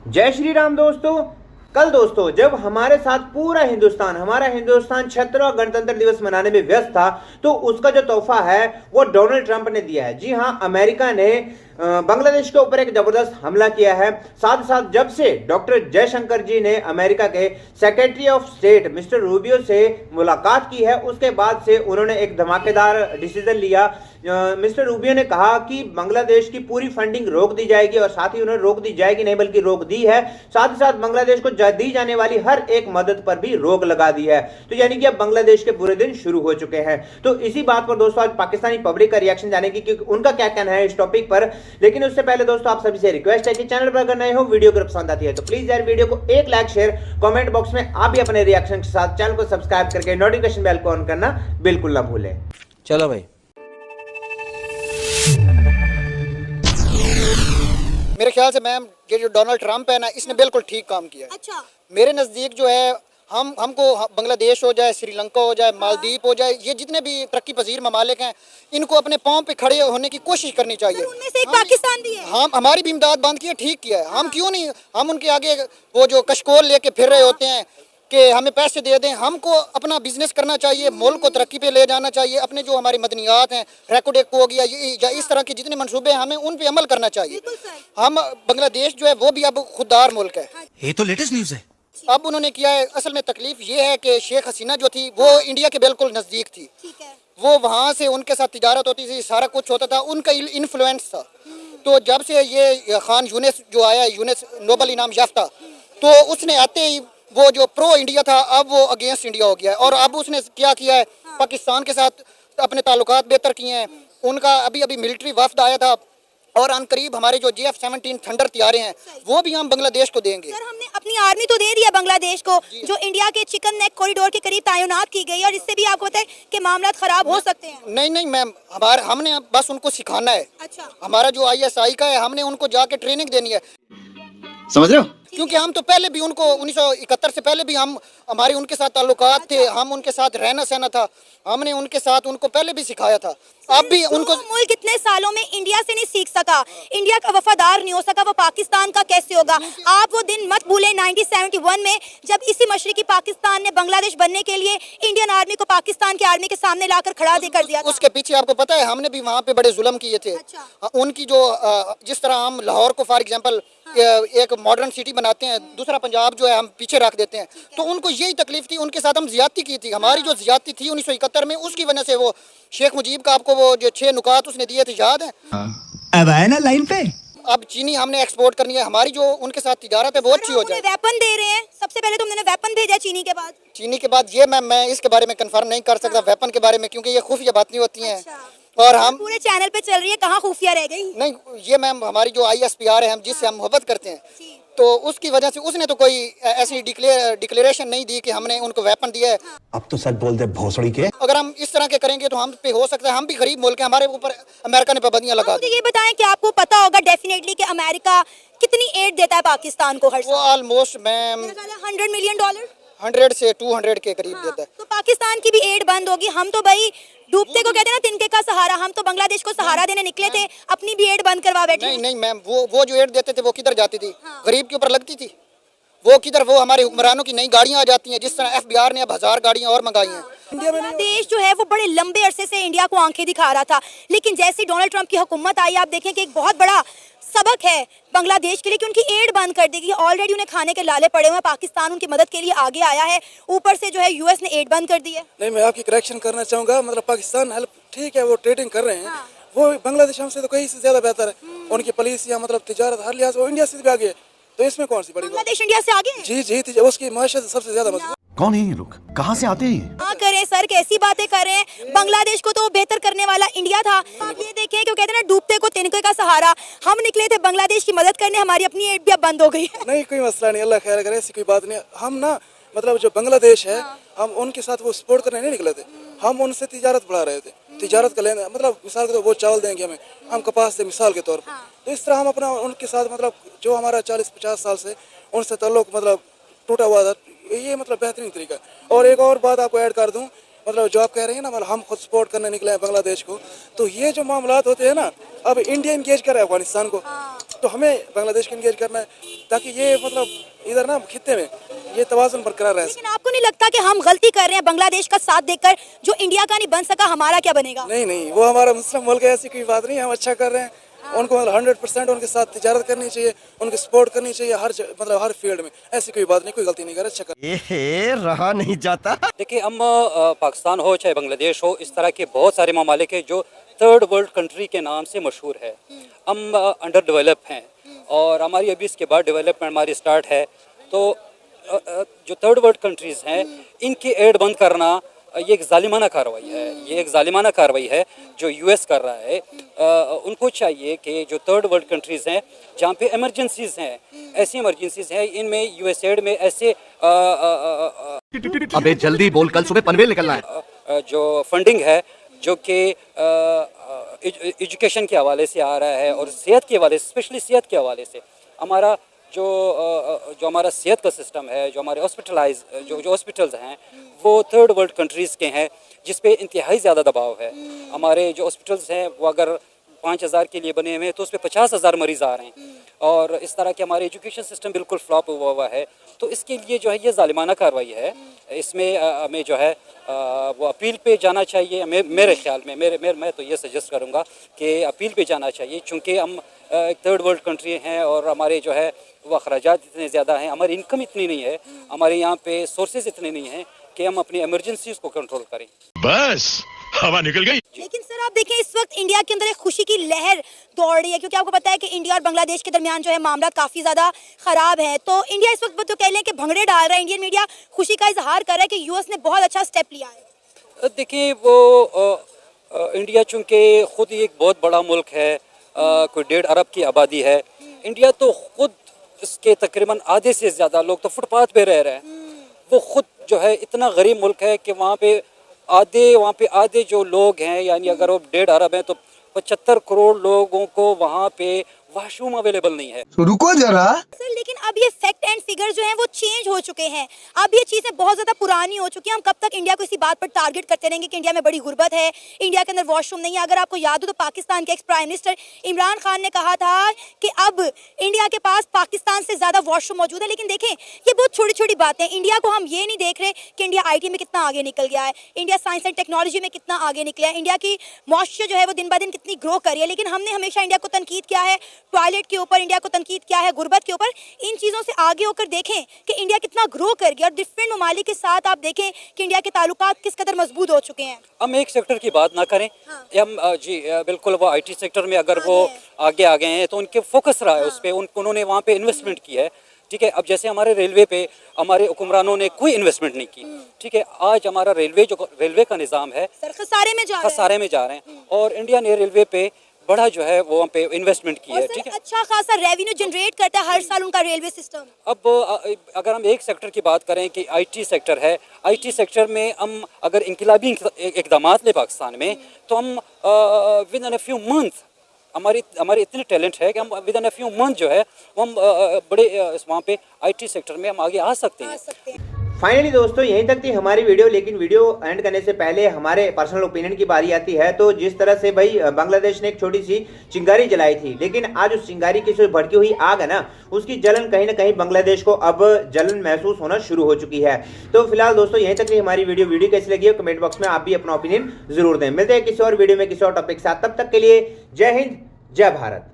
जय श्री राम दोस्तों। कल दोस्तों जब हमारे साथ पूरा हिंदुस्तान हमारा हिंदुस्तान 76वां गणतंत्र दिवस मनाने में व्यस्त था, तो उसका जो तोहफा है वो डोनाल्ड ट्रंप ने दिया है। जी हां, अमेरिका ने बांग्लादेश के ऊपर एक जबरदस्त हमला किया है। साथ साथ जब से डॉक्टर जयशंकर जी ने अमेरिका के secretary of state mister Rubio से मुलाकात की है, उसके बाद से उन्होंने एक धमाकेदार डिसीजन लिया। मिस्टर रूबियो ने कहा कि बांग्लादेश की पूरी फंडिंग रोक दी जाएगी, और साथ ही उन्होंने रोक दी जाएगी नहीं बल्कि रोक दी है। साथ ही साथ बांग्लादेश को दी जाने वाली हर एक मदद पर भी रोक लगा दी है। तो यानी कि अब बांग्लादेश के बुरे दिन शुरू हो चुके हैं। तो इसी बात पर दोस्तों आज पाकिस्तानी पब्लिक का रिएक्शन जानेंगे कि उनका क्या कहना है इस टॉपिक पर। लेकिन उससे पहले दोस्तों आप सभी से रिक्वेस्ट है कि चैनल पर अगर नए हो, वीडियो को पसंद आती है तो प्लीज यार वीडियो को एक लाइक शेयर, कमेंट बॉक्स में आप भी अपने रिएक्शन के साथ चैनल को सब्सक्राइब करके नोटिफिकेशन बेल को ऑन करना बिल्कुल ना भूलें। चलो भाई। मेरे ख्याल से मैम ये जो डोनाल्ड ट्रंप है ना, इसने बिल्कुल ठीक काम किया। अच्छा। मेरे नज़दीक जो है हमको बांग्लादेश हो जाए, श्रीलंका हो जाए, मालदीव हो जाए, ये जितने भी तरक्की पजीर ममालिक हैं, इनको अपने पाँव पे खड़े होने की कोशिश करनी चाहिए। उनमें से एक पाकिस्तान भी है। हम हमारी भी इमदाद बंद की है, ठीक किया है। हम क्यों नहीं, हम उनके आगे वो जो कशकोल लेके फिर रहे होते हैं कि हमें पैसे दे दें। हमको अपना बिजनेस करना चाहिए, मुल्क को तरक्की पे ले जाना चाहिए। अपने जो हमारी मदनियात हैं, रेको डेको हो गया, या इस तरह के जितने मंसूबे हैं, हमें उन पे अमल करना चाहिए। हम बांग्लादेश जो है वो भी अब खुददार मुल्क है। ये तो लेटेस्ट न्यूज़ है। अब उन्होंने किया है, असल में तकलीफ ये है कि शेख हसीना जो थी वो इंडिया के बिल्कुल नज़दीक थी। ठीक है। वो वहाँ से उनके साथ तिजारत होती थी, सारा कुछ होता था, उनका इन्फ्लुएंस था। तो जब से ये खान यूनिस जो आया, यूनिस नोबल इनाम याफ्ता, तो उसने आते ही वो जो प्रो इंडिया था अब वो अगेंस्ट इंडिया हो गया है। और अब उसने क्या किया है, पाकिस्तान के साथ अपने ताल्लुकात बेहतर किए हैं। उनका अभी मिलिट्री वफ्द आया था, और अनकरीब हमारे जो JF-17 थंडर तैयारे हैं वो भी हम बांग्लादेश को देंगे। सर, हमने अपनी आर्मी तो दे दिया बांग्लादेश को, जो इंडिया के चिकन नेक कॉरिडोर के करीब तैनात की गई, और इससे भी आपको पता है कि मामला खराब हो सकते हैं। नहीं मैम, हमने बस उनको सिखाना है। अच्छा। हमारा जो ISI का है, हमने उनको जाके ट्रेनिंग देनी है, समझ रहे हो? क्योंकि हम तो पहले भी उनको 1971 से पहले भी हमारे उनके साथ ताल्लुकात थे, हम उनके साथ रहना सहना था, हमने उनके साथ उनको पहले भी सिखाया था। अब भी उनको मुल्क कितने सालों में इंडिया से नहीं सीख सका, इंडिया का वफादार नहीं हो सका, वो पाकिस्तान का कैसे होगा। आप वो दिन मत भूलें 1971 में, जब इसी मशरकी पाकिस्तान ने बांग्लादेश बनने के लिए इंडियन आर्मी को पाकिस्तान की आर्मी के सामने लाकर खड़ा कर दिया था। उसके पीछे आपको पता है हमने भी वहाँ पे बड़े जुल्म किए थे। अच्छा। उनकी जो जिस तरह हम लाहौर को फॉर एग्जांपल एक मॉडर्न सिटी बनाते हैं, दूसरा पंजाब जो है हम पीछे रख देते हैं, तो उनको यही तकलीफ थी, उनके साथ हम ज्यादती की थी। हमारी जो ज्यादती थी 1971 में, उसकी वजह से वो शेख मुजीब का आपको वो जो 6 नुकात उसने दिए थे याद है? अब आए ना लाइन पे। अब चीनी हमने एक्सपोर्ट करनी है, हमारी जो उनके साथ तिजारत है वो अच्छी हो जाए। वेपन दे रहे हैं, सबसे पहले तो हमने वेपन भेजा चीनी के बाद। चीनी के बाद ये मैं इसके बारे में कंफर्म नहीं कर सकता वेपन के बारे में, क्योंकि ये खुफिया बातें होती हैं। अच्छा। और हम पूरे चैनल पे चल रही है, कहाँ खुफिया रह गई? नहीं, ये मैम हमारी जो ISPR है, हम जिससे हम मोहब्बत करते हैं, तो उसकी वजह से उसने तो कोई ऐसी डिक्लेरेशन नहीं दी कि हमने उनको वेपन दिया है। अब तो सच बोल दे भोसड़ी के। अगर हम इस तरह के करेंगे तो हम पे हो सकता है, हम भी गरीब मुल्क हैं, हमारे ऊपर अमेरिका ने पाबंदियां लगा दी। ये बताएं कि आपको पता होगा डेफिनेटली कि अमेरिका कितनी एड देता है पाकिस्तान को हर वो साल? Almost ma'am $100 million. 100 से 200 के करीब देता है। तो पाकिस्तान की भी एड बंद होगी। हम तो भाई डूबते को कहते हैं ना तिनके का सहारा, हम तो बांग्लादेश को सहारा देने निकले थे, अपनी भी एड बंद करवा बैठे। नहीं मैम, वो जो एड देते थे वो किधर जाती थी? गरीब के ऊपर लगती थी। वो किधर, वो हमारे हुक्मरानों की नई गाड़ियां आ जाती हैं, जिस तरह FBR ने अब 1000 गाड़ियां और मंगाई हैं। बांग्लादेश जो है वो बड़े लंबे अरसे से इंडिया को आंखें दिखा रहा था, लेकिन जैसे डोनाल्ड ट्रंप की हुकूमत आई, आप देखें कि एक बहुत बड़ा सबक है बांग्लादेश के लिए कि उनकी एड बंद कर देगी। ऑलरेडी उन्हें खाने के लाले पड़े हुए हैं, पाकिस्तान उनकी मदद के लिए आगे आया है, ऊपर से जो है US ने एड बंद कर दी है। नहीं, मैं आपकी करेक्शन करना चाहूँगा। मतलब पाकिस्तान हेल्प ठीक है, वो ट्रेडिंग कर रहे हैं, वो बांग्लादेश हमसे तो कहीं से ज्यादा बेहतर है। उनकी पुलिस या मतलब तिजारत हर लिहाज वो इंडिया से भी आगे है, तो इसमें कौन सी बड़ी बात? बांग्लादेश इंडिया से आगे है? जी, उसकी माशत सबसे ज्यादा मजबूत। कौन है ये लोग, कहाँ से आते हैं? हाँ करें सर, कैसी बातें कर रहे हैं। बांग्लादेश को तो बेहतर करने वाला इंडिया था। आप ये देखें कि वो कहते हैं ना डूबते को तिनके का सहारा, हम निकले थे बांग्लादेश की मदद करने, हमारी अपनी एड भी अब बंद हो गई है। नहीं, कोई मसला नहीं, अल्लाह खैर करे, ऐसी कोई बात नहीं। हम ना मतलब जो बांग्लादेश है, हम उनके साथ वो सपोर्ट करने नहीं निकले थे, हम उनसे तिजारत बढ़ा रहे थे। तिजारत का लेना मतलब मिसाल के तौर वो चावल देंगे हमें, हम कपास दे मिसाल के तौर पर। तो इस तरह हम अपना उनके साथ मतलब जो हमारा 40-50 साल से उनसे ताल्लुक मतलब टूटा हुआ था, ये मतलब बेहतरीन तरीका। और एक और बात आपको ऐड कर दूं, मतलब जो आप कह रहे हैं ना, मतलब हम खुद सपोर्ट करने निकले हैं बांग्लादेश को, तो ये जो मामलात होते हैं ना, अब इंडिया इंगेज कर रहा है अफगानिस्तान को, तो तो हमें बांग्लादेश को इंगेज करना है ताकि ये मतलब इधर ना खित्ते में ये तवाज़ुन बरकरार रहे। लेकिन आपको नहीं लगता कि हम गलती कर रहे हैं बांग्लादेश का साथ देकर? जो इंडिया का नहीं बन सका, हमारा क्या बनेगा? नहीं, वो हमारा मुस्लिम मुल्क है, ऐसी कोई बात नहीं, हम अच्छा कर रहे हैं। उनको 100% उनके साथ तिजारत करनी चाहिए, उनकी सपोर्ट करनी चाहिए मतलब हर फील्ड में। ऐसी कोई बात नहीं, कोई गलती नहीं कर, अच्छा कर। रहा नहीं जाता। देखिए, हम पाकिस्तान हो चाहे बांग्लादेश हो, इस तरह के बहुत सारे ममालिक हैं जो थर्ड वर्ल्ड कंट्री के नाम से मशहूर है। हम अंडर डेवलप हैं और हमारी अभी इसके बाद डेवलपमेंट हमारी स्टार्ट है। तो जो थर्ड वर्ल्ड कंट्रीज़ हैं, इनकी एड बंद करना ये एक जालिमाना कार्रवाई है। ये एक जालिमाना कार्रवाई है जो यूएस कर रहा है। उनको चाहिए कि जो थर्ड वर्ल्ड कंट्रीज़ हैं जहाँ पे इमरजेंसीज़ हैं, ऐसी इमरजेंसीज़ हैं, इनमें यूएसएड में ऐसे अबे जल्दी बोल, कल सुबह पनवेल निकलना है। जो फंडिंग है जो कि एजुकेशन के हवाले से आ रहा है और सेहत के हवाले से, स्पेशली सेहत के हवाले से हमारा जो हमारा सेहत का सिस्टम है, जो हमारे जो हॉस्पिटल्स हैं वो थर्ड वर्ल्ड कंट्रीज़ के हैं जिस पे इंतहाई ज़्यादा दबाव है। हमारे जो हॉस्पिटल्स हैं वो अगर 5,000 के लिए बने हुए हैं तो उस पर 50,000 मरीज़ आ रहे हैं और इस तरह के हमारे एजुकेशन सिस्टम बिल्कुल फ्लॉप हुआ है। तो इसके लिए जो है ये जालिमाना कार्रवाई है। इसमें हमें जो है वो अपील पे जाना चाहिए। मेरे ख्याल में मैं तो ये सजेस्ट करूँगा कि अपील पे जाना चाहिए, चूँकि हम एक थर्ड वर्ल्ड कंट्री हैं और हमारे जो है वो अखराजात इतने ज़्यादा हैं, हमारी इनकम इतनी नहीं है, हमारे यहाँ पे सोर्सेज इतने नहीं हैं कि हम अपनी इमरजेंसीज को कंट्रोल करें। बस हवा निकल गई। लेकिन सर आप देखें, इस वक्त इंडिया के अंदर एक खुशी की लहर दौड़ रही है, क्योंकि आपको पता है कि इंडिया और बांग्लादेश के दरमियान जो है मामला काफ़ी ज़्यादा ख़राब है। तो इंडिया इस वक्त तो कह लें कि भंगड़े डाल रहा है। इंडियन मीडिया खुशी का इजहार कर रहा है कि यूएस ने बहुत अच्छा स्टेप लिया है। देखिए, वो इंडिया चूँकि ख़ुद ही एक बहुत बड़ा मुल्क है, कोई 1.5 अरब की आबादी है। इंडिया तो ख़ुद इसके तकरीबन आधे से ज़्यादा लोग तो फुटपाथ पे रह रहे हैं। वो ख़ुद जो है इतना गरीब मुल्क है कि वहाँ पे आधे जो लोग हैं, यानी अगर वो 1.5 अरब हैं तो 75 करोड़ लोगों को वहाँ पे वॉशरूम अवेलेबल नहीं है। रुको जरा सर, लेकिन अब ये फैक्ट एंड फिगर जो हैं वो चेंज हो चुके हैं। अब ये चीज़ें बहुत ज़्यादा पुरानी हो चुकी हैं। हम कब तक इंडिया को इसी बात पर टारगेट करते रहेंगे कि इंडिया में बड़ी गुर्बत है, इंडिया के अंदर वॉशरूम नहीं है? अगर आपको याद हो तो पाकिस्तान के ex prime minister Imran Khan ने कहा था कि अब इंडिया के पास पाकिस्तान से ज़्यादा वॉशरूम मौजूद है। लेकिन देखें, ये बहुत छोटी छोटी बातें। इंडिया को हम ये नहीं देख रहे कि इंडिया IT में कितना आगे निकल गया है, इंडिया साइंस एंड टेक्नोलॉजी में कितना आगे निकला है, इंडिया की मॉइस्चर जो है वो दिन ब दिन कितनी ग्रो कर रही है। लेकिन हमने हमेशा इंडिया को तनकीद किया है टॉयलेट के ऊपर, इंडिया को तनकीद किया है गुर्बत के ऊपर। इन चीज़ों से आगे होकर देखें कि इंडिया कितना ग्रो कर गया और डिफरेंट ममालिक के साथ आप देखें कि इंडिया के ताल्लुकात किस कदर मजबूत हो चुके हैं। हम एक सेक्टर की बात ना करें। हाँ। हम जी बिल्कुल, वो IT सेक्टर में अगर वो आगे आ गए हैं तो उनके फोकस रहा है उस पर, उन्होंने वहाँ पे इन्वेस्टमेंट की है। ठीक है, अब जैसे हमारे रेलवे पे हमारे हुक्मरानों ने कोई इन्वेस्टमेंट नहीं की। ठीक है, आज हमारा रेलवे का निज़ाम है खसारे में जा रहे हैं और इंडिया ने रेलवे पे बड़ा जो है वो वहाँ पे इन्वेस्टमेंट की है। ठीक है, अच्छा खासा रेवेन्यू जनरेट करता है हर साल उनका रेलवे सिस्टम। अब अगर हम एक सेक्टर की बात करें कि IT सेक्टर है, IT सेक्टर में हम अगर इनकलाबी इक़दाम ले पाकिस्तान में तो हम with in a few month हमारी इतनी टैलेंट है कि हम with in a few month जो है हम बड़े वहाँ पे IT सेक्टर में हम आगे आ सकते हैं। फाइनली दोस्तों, यहीं तक थी हमारी वीडियो। लेकिन वीडियो एंड करने से पहले हमारे पर्सनल ओपिनियन की बारी आती है। तो जिस तरह से भाई बांग्लादेश ने एक छोटी सी चिंगारी जलाई थी, लेकिन आज उस चिंगारी की जो भड़की हुई आग है ना, उसकी जलन कहीं ना कहीं बांग्लादेश को अब जलन महसूस होना शुरू हो चुकी है। तो फिलहाल दोस्तों, यहीं तक थी हमारी वीडियो कैसी लगी है कमेंट बॉक्स में आप भी अपना ओपिनियन जरूर दें। मिलते हैं किसी और वीडियो में किसी और टॉपिक के साथ। तब तक के लिए जय हिंद, जय भारत।